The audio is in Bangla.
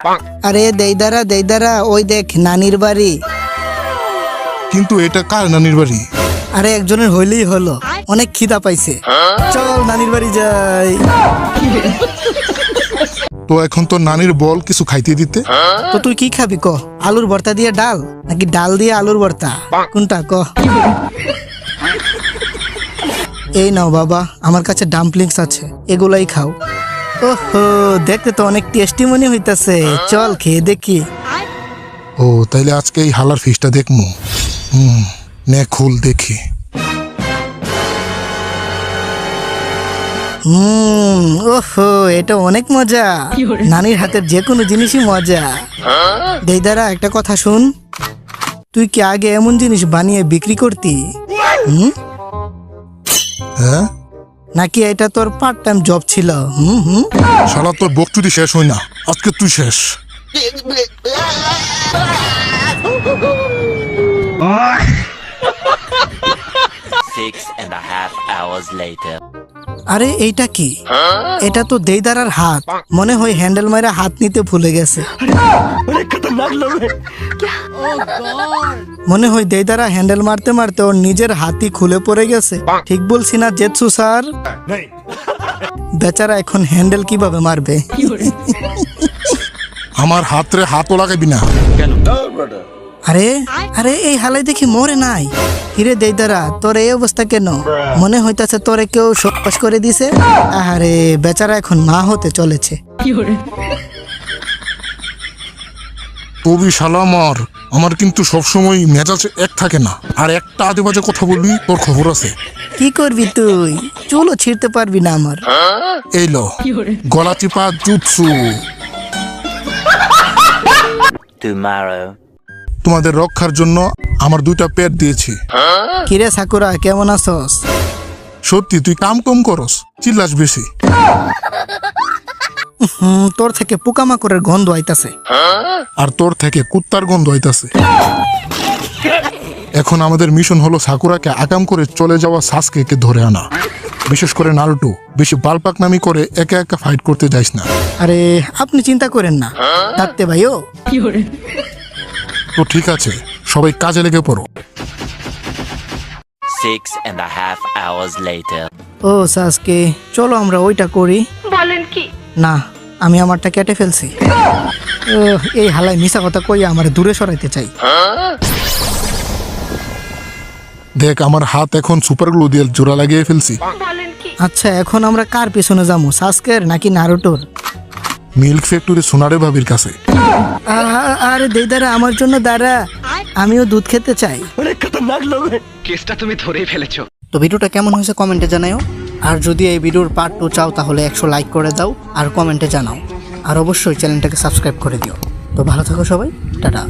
আরে দেইদারা ওই দেখ নানির বাড়ি। কিন্তু এটা কার নানির বাড়ি? আরে একজনের হইলেই হলো, অনেক খিদা পাইছে, চল নানির বাড়ি যাই। তো এখন তো নানির বল কিছু খাইতে দিতে। তো তুই কি খাবি ক? আলুর ভর্তা দিয়ে ডাল নাকি ডাল দিয়ে আলুর ভর্তা, কোনটা ক? এই নাও বাবা, আমার কাছে ডাম্পলিংস আছে, এগুলাই খাও। ওহো, দেখতে তো অনেক টেস্টি মনে হইতাছে, চল খেয়ে দেখি। ও তাইলে আজকে এই হালার ফিশটা দেখমু। নে খুল দেখি। ওহো, এটা অনেক মজা, নানির হাতের যে কোনো জিনিসই মজা। দেইদারা একটা কথা শুন, তুই কি আগে এমন জিনিস বানিয়ে বিক্রি করতি? হ্যাঁ, নাকি এটা তোর পার্ট টাইম জব ছিল? শালা তোর বকচুদি শেষ হই না, আজকে তুই শেষ। আরে এইটা কি? এটা তো দেইদারার হাত, মনে হয় হ্যান্ডেল মাইরা হাত নিতে ভুলে গেছে। মনে হয় দেইদারা হ্যান্ডেল মারতে মারতে ওর নিজের হাতই খুলে পড়ে গেছে। ঠিক বলছি না জেৎসু স্যার? বেচারা এখন হ্যান্ডেল কিভাবে মারবে? আমার হাতরে হাতও লাগাবি না। আরে আরে এই হালাই দেখি মরে নাই। হিরে দেইদারা, তোর এই অবস্থা কেন? মনে হইতাছে তোরে কেউ সপাস করে দিছে। আরে বেচারা এখন মা হতে চলেছে। তবি শালা আমার কিন্তু সবসময় মেজাজ এক থাকে না, আর একটা আজে বাজে কথা বলবি তোর খবর আছে। কি করবি তুই? চুলও ছিঁড়তে পারবি না আমার। এই লো গলা চিপা জুৎসু। তোমাদের রক্ষার জন্য আমার 2টা পেট দিয়েছি। কিরে সাকুরা, কেমন আছস? সত্যি তুই কাম কম করস, চিল্লাস বেশি। তোর থেকে পোকামাকড়ের গন্ধ আইতাছে। আর তোর থেকে কুত্তার গন্ধ হইতাছে। এখন আমাদের মিশন হলো সাকুরাকে আকাম করে চলে যাওয়া সাসকেকে ধরে আনা। বিশেষ করে নারুটো বেশি বালপাকনামি করে একা একা ফাইট করতে যাইস না। আরে আপনি চিন্তা করেন না ডাকতে ভাইও। তো ঠিক আছে, সবাই কাজে লেগে পড়ো। 6.5 hours later. ও সাসকে, চলো আমরা ওইটা করি। বলেন কি? না, আমি আমারটা কেটে ফেলছি। এই হালাই মিশা কথা কই আমার দূরে সরাইতে চাই। দেখ আমার হাত এখন সুপার গ্লু দিয়ে জোড়া লাগিয়ে ফেলছি। বলেন কি? আচ্ছা, এখন আমরা কার পিছনে যাবো, সাসকের নাকি নারুটোর? মিল্ক ফ্যাক্টরি সোনারে ভাবির কাছে। আরে দেইদারা, আমার জন্য দাঁড়া, আমিও দুধ খেতে চাই। কেসটা তুমি ধরেই ফেলেছো। তো ভিডিওটা কেমন হয়েছে কমেন্টে জানাও। আর যদি এই ভিডিওর পার্ট 2 চাও তাহলে 100 লাইক করে দাও আর কমেন্টে জানাও। আর অবশ্যই চ্যানেলটাকে সাবস্ক্রাইব করে দিও। তো ভালো থাকো সবাই, টাটা।